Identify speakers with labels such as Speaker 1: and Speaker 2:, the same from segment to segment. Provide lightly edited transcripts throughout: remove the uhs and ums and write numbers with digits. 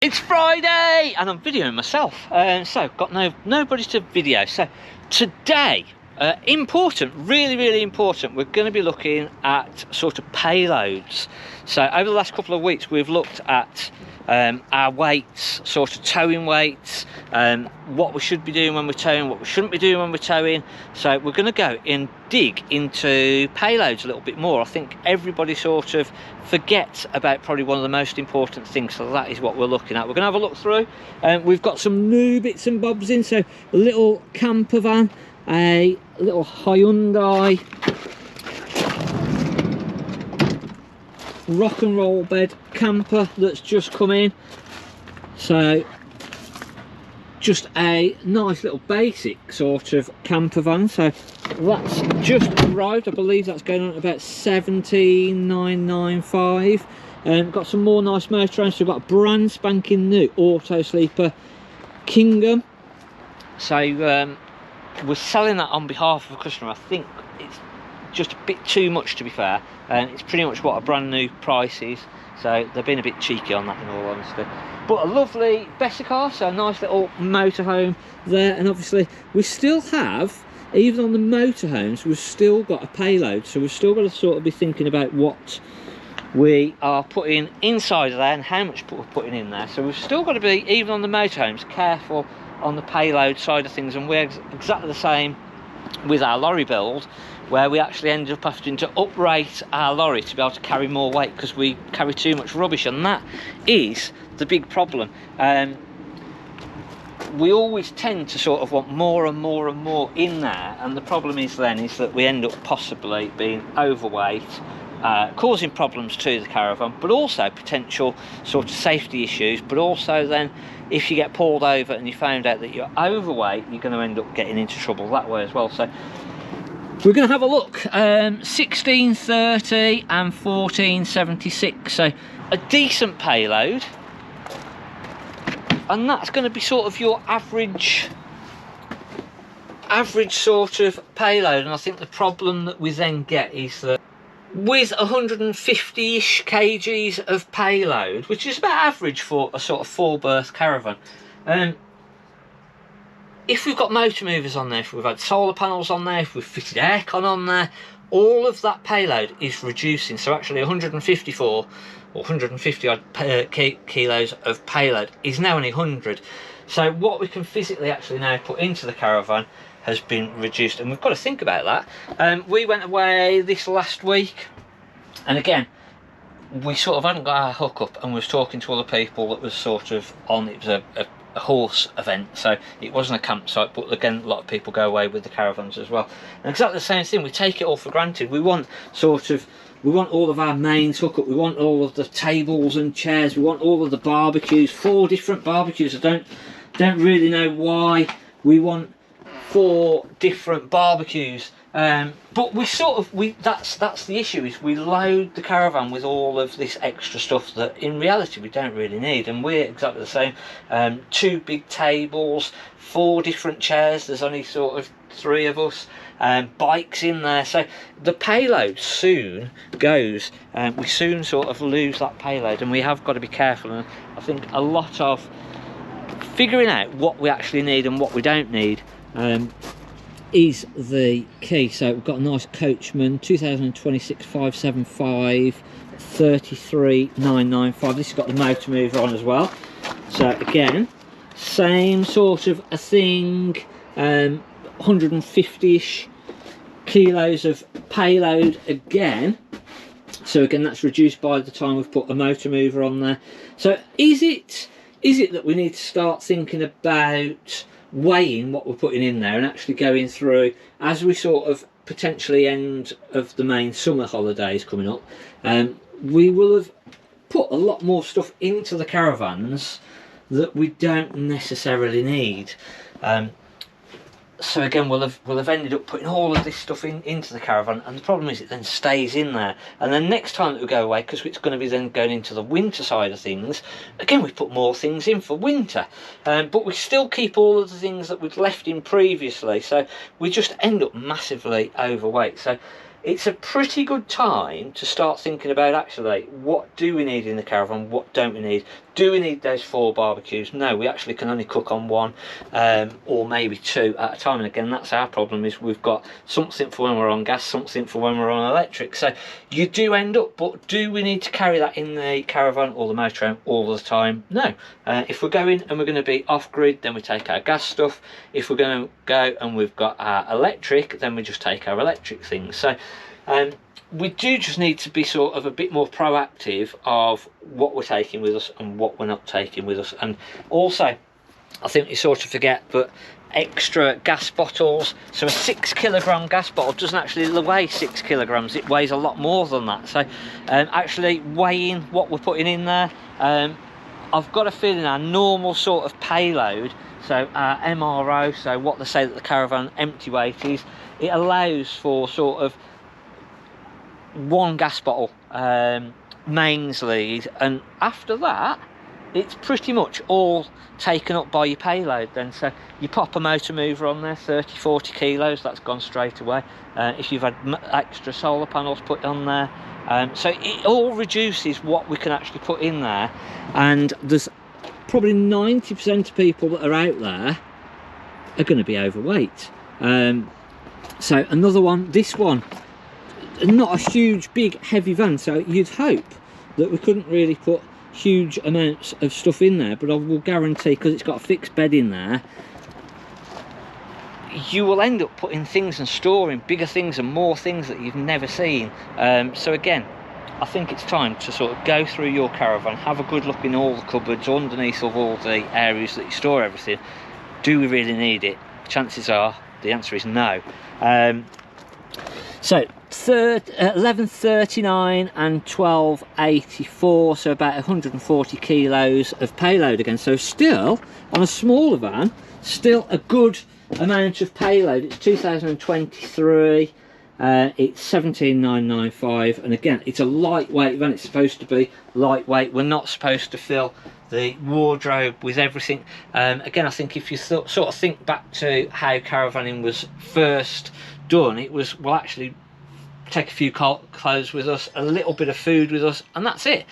Speaker 1: It's Friday and I'm videoing myself, so got nobody to video. So today, important, really important, we're going to be looking at sort of payloads. So over the last couple of weeks we've looked at our weights, sort of towing weights, what we should be doing when we're towing, what we shouldn't be doing when we're towing. So we're going to go and dig into payloads a little bit more. I think everybody sort of forgets about probably one of the most important things, so that is what we're looking at. We're going to have a look through. We've got some new bits and bobs in, so a little camper van, a little Hyundai rock and roll bed camper that's just come in. So just a nice little basic sort of camper van. So that's just arrived. I believe that's going on at about 17,995. Got some more nice motorhomes. So we've got a brand spanking new auto sleeper Kingdom. So we're selling that on behalf of a customer. I think it's just a bit too much, to be fair, and it's pretty much what a brand new price is, so they've been a bit cheeky on that, in all honesty. But a lovely Bessie car, so a nice little motorhome there. And obviously we still have, even on the motorhomes, we've still got a payload, so we've still got to sort of be thinking about what we are putting inside of there and how much we're putting in there. So we've still got to be, even on the motorhomes, careful on the payload side of things. And we're exactly the same with our lorry build, where we actually ended up having to uprate our lorry to be able to carry more weight because we carry too much rubbish, and that is the big problem. We always tend to sort of want more and more and more in there, and the problem is then is that we end up possibly being overweight, causing problems to the caravan, but also potential sort of safety issues. But also then, if you get pulled over and you found out that you're overweight, you're going to end up getting into trouble that way as well. So we're going to have a look. 1630 and 1476, so a decent payload, and that's going to be sort of your average sort of payload. And I think the problem that we then get is that with 150-ish kgs of payload, which is about average for a sort of 4-berth caravan, if we've got motor movers on there, if we've had solar panels on there, if we've fitted aircon on there, all of that payload is reducing. So actually 154 or 150 odd kilos of payload is now only 100. So what we can physically actually now put into the caravan has been reduced, and we've got to think about that. We went away this last week, and again, we sort of hadn't got our hook up, and we was talking to other people that was sort of on, it was a horse event, so it wasn't a campsite, but again, a lot of people go away with the caravans as well. And exactly the same thing, we take it all for granted. We want all of our mains hook up, we want all of the tables and chairs, we want all of the barbecues, 4 different barbecues. I don't really know why we want 4 different barbecues, but that's the issue, is we load the caravan with all of this extra stuff that in reality we don't really need. And we're exactly the same. 2 big tables, 4 different chairs, there's only sort of 3 of us, bikes in there, so the payload soon goes, we soon sort of lose that payload, and we have got to be careful. And I think a lot of figuring out what we actually need and what we don't need is the key. So we've got a nice Coachman 2026 575 33,995. This has got the motor mover on as well. So again, same sort of a thing, 150-ish kilos of payload again. So again, that's reduced by the time we've put a motor mover on there. So is it that we need to start thinking about weighing what we're putting in there and actually going through, as we sort of potentially end of the main summer holidays coming up, we will have put a lot more stuff into the caravans that we don't necessarily need. So again, we'll have ended up putting all of this stuff into the caravan, and the problem is it then stays in there. And then next time that we go away, because it's going to be then going into the winter side of things, again we put more things in for winter, but we still keep all of the things that we'd left in previously, so we just end up massively overweight. So it's a pretty good time to start thinking about actually what do we need in the caravan, what don't we need. Do we need those 4 barbecues? No, we actually can only cook on 1 or maybe 2 at a time. And again, that's our problem, is we've got something for when we're on gas, something for when we're on electric. So you do end up, but do we need to carry that in the caravan or the motorhome all the time? No. If we're going and we're going to be off grid, then we take our gas stuff. If we're going to go and we've got our electric, then we just take our electric things. So we do just need to be sort of a bit more proactive of what we're taking with us and what we're not taking with us. And also, I think you sort of forget, but extra gas bottles. So a 6 kilogram gas bottle doesn't actually weigh 6 kilograms, it weighs a lot more than that. So actually weighing what we're putting in there, I've got a feeling our normal sort of payload, so our MRO, so what they say that the Caravan empty weight is, it allows for sort of 1 gas bottle mains lead, and after that it's pretty much all taken up by your payload then. So you pop a motor mover on there, 30-40 kilos, that's gone straight away. If you've had extra solar panels put on there, so it all reduces what we can actually put in there. And there's probably 90% of people that are out there are going to be overweight. So another one, this one, not a huge big heavy van, so you'd hope that we couldn't really put huge amounts of stuff in there, but I will guarantee, because it's got a fixed bed in there, you will end up putting things and storing bigger things and more things that you've never seen. So again, I think it's time to sort of go through your caravan, have a good look in all the cupboards, underneath of all the areas that you store everything. Do we really need it? Chances are the answer is no. So 1139 and 1284, so about 140 kilos of payload again. So still on a smaller van, still a good amount of payload. It's 2023, it's 17995, and again it's a lightweight van. It's supposed to be lightweight. We're not supposed to fill the wardrobe with everything. Again, I think if you sort of think back to how caravanning was first done, it was, well, actually take a few clothes with us, a little bit of food with us, and that's it.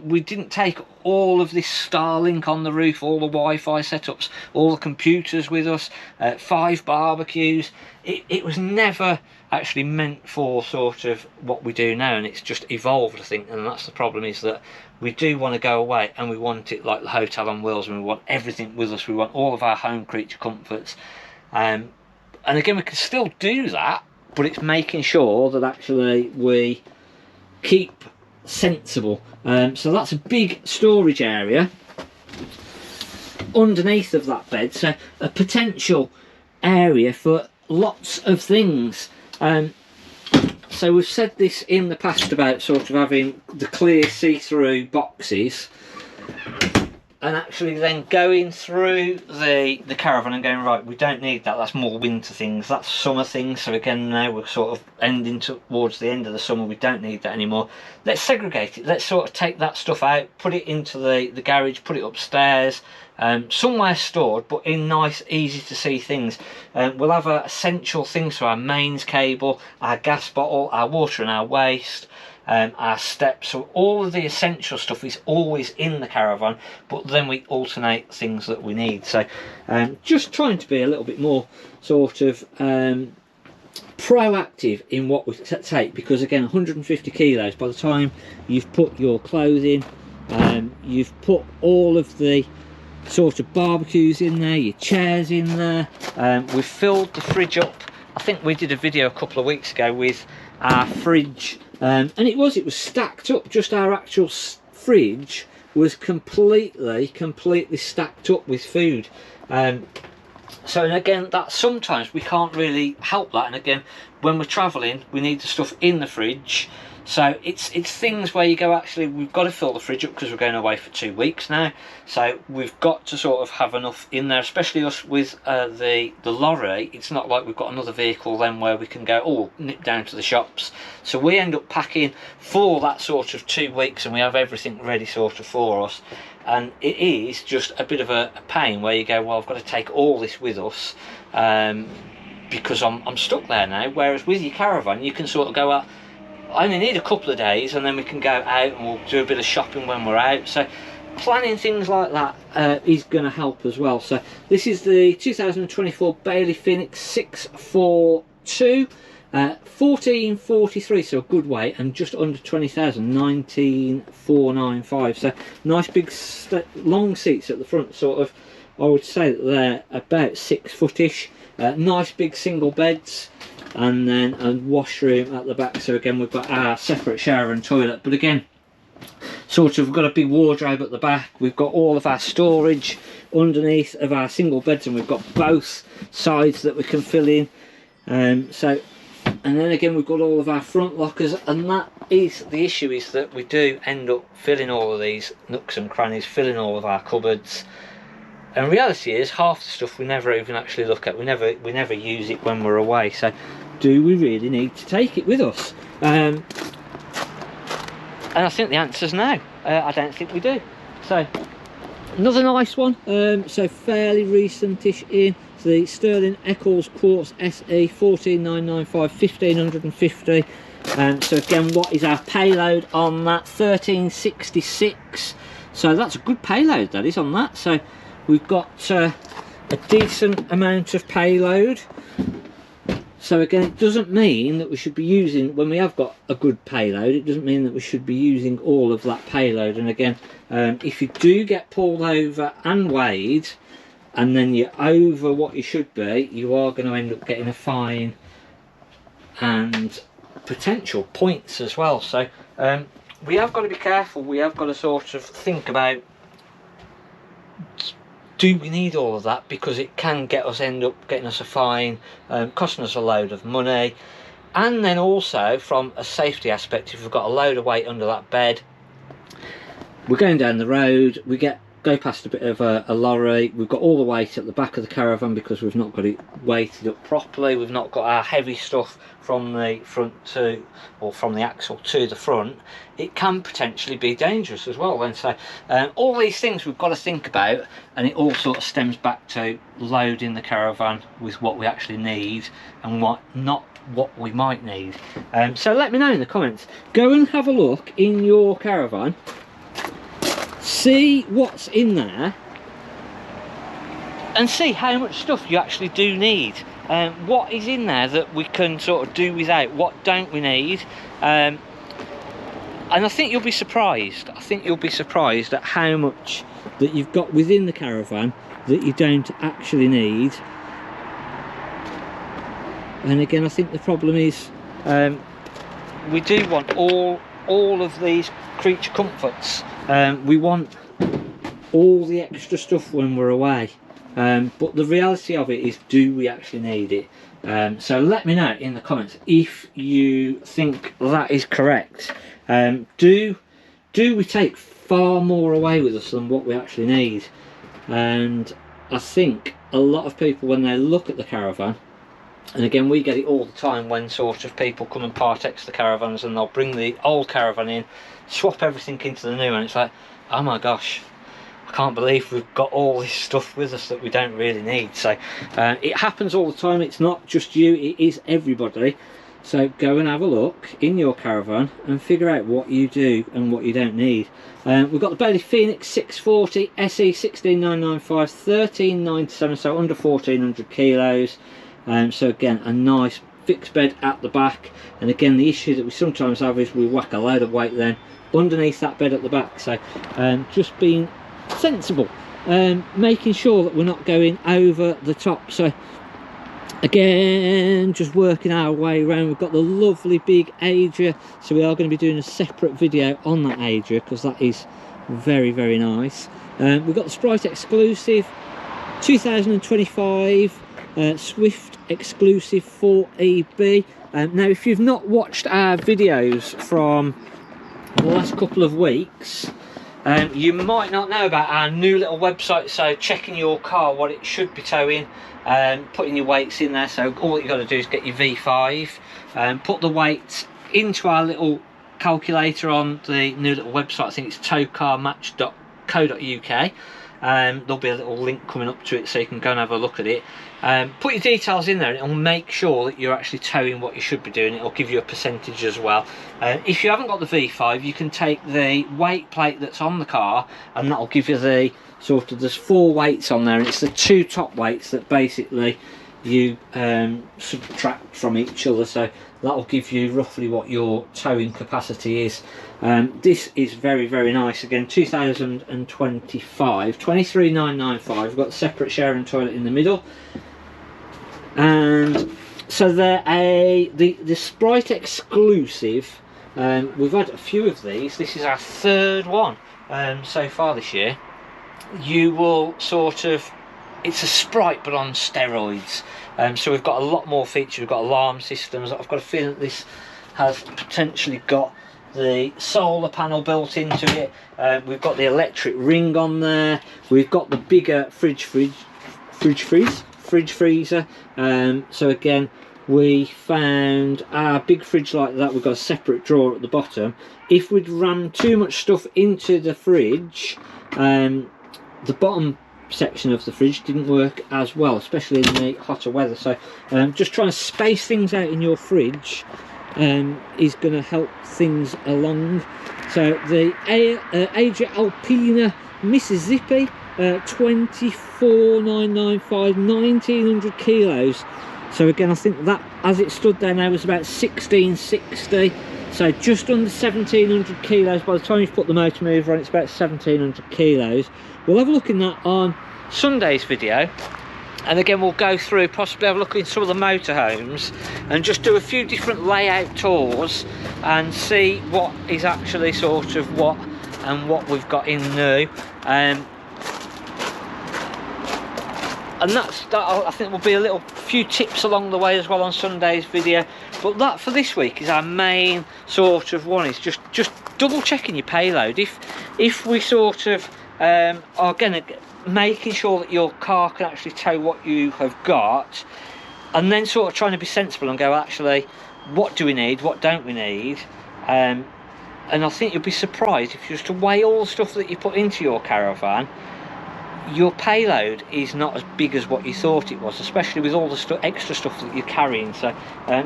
Speaker 1: We didn't take all of this Starlink on the roof, all the Wi-Fi setups, all the computers with us, 5 barbecues. It was never actually meant for sort of what we do now, and it's just evolved, I think. And that's the problem, is that we do want to go away and we want it like the hotel on wheels, and we want everything with us. We want all of our home creature comforts, and again, we can still do that, but it's making sure that actually we keep sensible. So that's a big storage area underneath of that bed, so a potential area for lots of things. So we've said this in the past about sort of having the clear see-through boxes, and actually then going through the caravan and going, right, we don't need that, that's more winter things, that's summer things. So again, now we're sort of ending towards the end of the summer, we don't need that anymore. Let's segregate it, let's sort of take that stuff out, put it into the garage, put it upstairs, somewhere stored, but in nice, easy to see things. We'll have our essential things, so our mains cable, our gas bottle, our water and our waste, our steps. So all of the essential stuff is always in the caravan, but then we alternate things that we need. So just trying to be a little bit more sort of proactive in what we take, because again, 150 kilos, by the time you've put your clothing, you've put all of the sort of barbecues in there, your chairs in there, we've filled the fridge up. I think we did a video a couple of weeks ago with our fridge, and it was stacked up. Just our actual fridge was completely stacked up with food. So, and again, that sometimes we can't really help that, and again, when we're traveling, we need the stuff in the fridge. So it's things where you go, actually, we've got to fill the fridge up because we're going away for 2 weeks now. So we've got to sort of have enough in there, especially us with the lorry. It's not like we've got another vehicle then where we can go, oh, nip down to the shops. So we end up packing for that sort of 2 weeks, and we have everything ready sort of for us. And it is just a bit of a pain where you go, well, I've got to take all this with us. because I'm stuck there now. Whereas with your caravan, you can sort of go out, I only need a couple of days, and then we can go out and we'll do a bit of shopping when we're out. So planning things like that is going to help as well. So this is the 2024 Bailey Phoenix 642, 1443, so a good weight, and just under 20,000, 19,495. So nice big long seats at the front, sort of, I would say that they're about 6 foot-ish. Nice big single beds, and then a washroom at the back. So again, we've got our separate shower and toilet, but again, sort of, we've got a big wardrobe at the back. We've got all of our storage underneath of our single beds, and we've got both sides that we can fill in. So, and then again, we've got all of our front lockers, and that is the issue, is that we do end up filling all of these nooks and crannies, filling all of our cupboards. And reality is, half the stuff we never even actually look at. We never use it when we're away. So, do we really need to take it with us? And I think the answer's no. I don't think we do. So, another nice one. So fairly recent-ish in. So the Sterling Eccles Quartz SE 14995, 1550. So again, what is our payload on that? 1366. So that's a good payload, that is, on that. So we've got a decent amount of payload. So again, it doesn't mean that we should be using, when we have got a good payload, it doesn't mean that we should be using all of that payload. And again, if you do get pulled over and weighed, and then you're over what you should be, you are going to end up getting a fine and potential points as well. So we have got to be careful. We have got to sort of think about, do we need all of that? Because it can end up getting us a fine, costing us a load of money. And then also, from a safety aspect, if we've got a load of weight under that bed, we're going down the road, we go past a bit of a lorry, we've got all the weight at the back of the caravan because we've not got it weighted up properly, we've not got our heavy stuff from the front to, or from the axle to the front. It can potentially be dangerous as well then. So all these things we've got to think about, and it all sort of stems back to loading the caravan with what we actually need and what we might need. So let me know in the comments. Go and have a look in your caravan, see what's in there, and see how much stuff you actually do need. What is in there that we can sort of do without, what don't we need. And I think you'll be surprised. I think you'll be surprised at how much that you've got within the caravan that you don't actually need. And again, I think the problem is we do want all of these creature comforts. We want all the extra stuff when we're away, but the reality of it is, do we actually need it? So let me know in the comments if you think that is correct. Do we take far more away with us than what we actually need? And I think a lot of people, when they look at the caravan, and again, we get it all the time when sort of people come and part-ex the caravans, and they'll bring the old caravan in, swap everything into the new, and it's like, oh my gosh, I can't believe we've got all this stuff with us that we don't really need. So it happens all the time. It's not just you, it is everybody. So go and have a look in your caravan and figure out what you do and what you don't need. We've got the Bailey Phoenix 640 SE 16995, 1397, so under 1400 kilos. So again, a nice fixed bed at the back. And again, the issue that we sometimes have is we whack a load of weight then underneath that bed at the back. So just being sensible, making sure that we're not going over the top. So again, just working our way around. We've got the lovely big Adria, so we are going to be doing a separate video on that Adria because that is very, very nice. We've got the Sprite exclusive 2025 Swift exclusive 4EB. Now, if you've not watched our videos from the last couple of weeks, you might not know about our new little website. So checking your car, what it should be towing, putting your weights in there. So all you've got to do is get your V5, put the weights into our little calculator on the new little website. I think it's towcarmatch.co.uk. There'll be a little link coming up to it so you can go and have a look at it. Put your details in there and it'll make sure that you're actually towing what you should be doing. It'll give you a percentage as well. If you haven't got the V5, you can take the weight plate that's on the car, and that'll give you the sort of, there's 4 weights on there, and it's the 2 top weights that basically you subtract from each other, so that'll give you roughly what your towing capacity is. This is very, very nice. Again, 2025, 23,995. We've got a separate showering toilet in the middle, and so they're the Sprite exclusive. We've had a few of these. This is our 3rd one so far this year. You will sort of, it's a Sprite but on steroids. So we've got a lot more features. We've got alarm systems. I've got a feeling that this has potentially got the solar panel built into it. We've got the electric ring on there. We've got the bigger fridge freezer. So again, we found our big fridge like that. We've got a separate drawer at the bottom. If we'd rammed too much stuff into the fridge, the bottom section of the fridge didn't work as well, especially in the hotter weather. So just trying to space things out in your fridge is going to help things along. So the Adria Alpina Mississippi, 24,995, 1900 kilos. So again, I think that as it stood there now was about 1660. So just under 1700 kilos. By the time you've put the motor mover on, it's about 1700 kilos. We'll have a look in that on Sunday's video, and again we'll go through, possibly have a look in some of the motorhomes and just do a few different layout tours and see what is actually sort of what we've got in new. And that I think will be a little few tips along the way as well on Sunday's video. But that for this week is our main sort of one, is just double checking your payload. If we sort of are going to making sure that your car can actually tow what you have got, and then sort of trying to be sensible and go, actually, what do we need, what don't we need? And I think you'll be surprised if you just weigh all the stuff that you put into your Caravan, your payload is not as big as what you thought it was, especially with all the extra stuff that you're carrying. So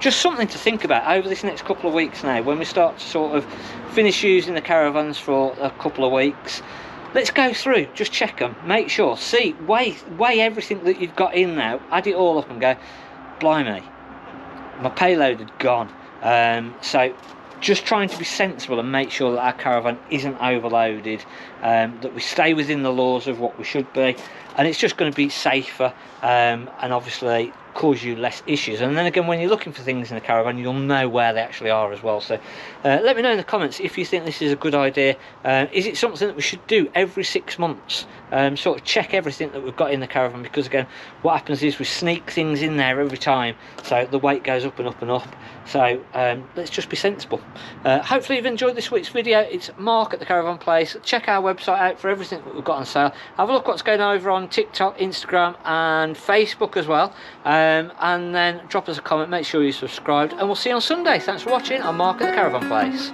Speaker 1: just something to think about over this next couple of weeks now, when we start to sort of finish using the Caravans for a couple of weeks. Let's go through, just check them, make sure, see, weigh everything that you've got in now, add it all up and go, blimey, my payload had gone. So just trying to be sensible and make sure that our Caravan isn't overloaded, that we stay within the laws of what we should be, and it's just going to be safer, and obviously cause you less issues. And then again, when you're looking for things in the Caravan, you'll know where they actually are as well. So let me know in the comments if you think this is a good idea. Is it something that we should do every 6 months? Sort of check everything that we've got in the Caravan, because again, what happens is we sneak things in there every time, so the weight goes up and up and up. So let's just be sensible. Hopefully you've enjoyed this week's video. It's Mark at the Caravan Place. Check our website out for everything that we've got on sale. Have a look what's going on over on TikTok, Instagram and Facebook as well, and then drop us a comment, make sure you're subscribed, and we'll see you on Sunday. Thanks for watching. I'm Mark at the Caravan Place.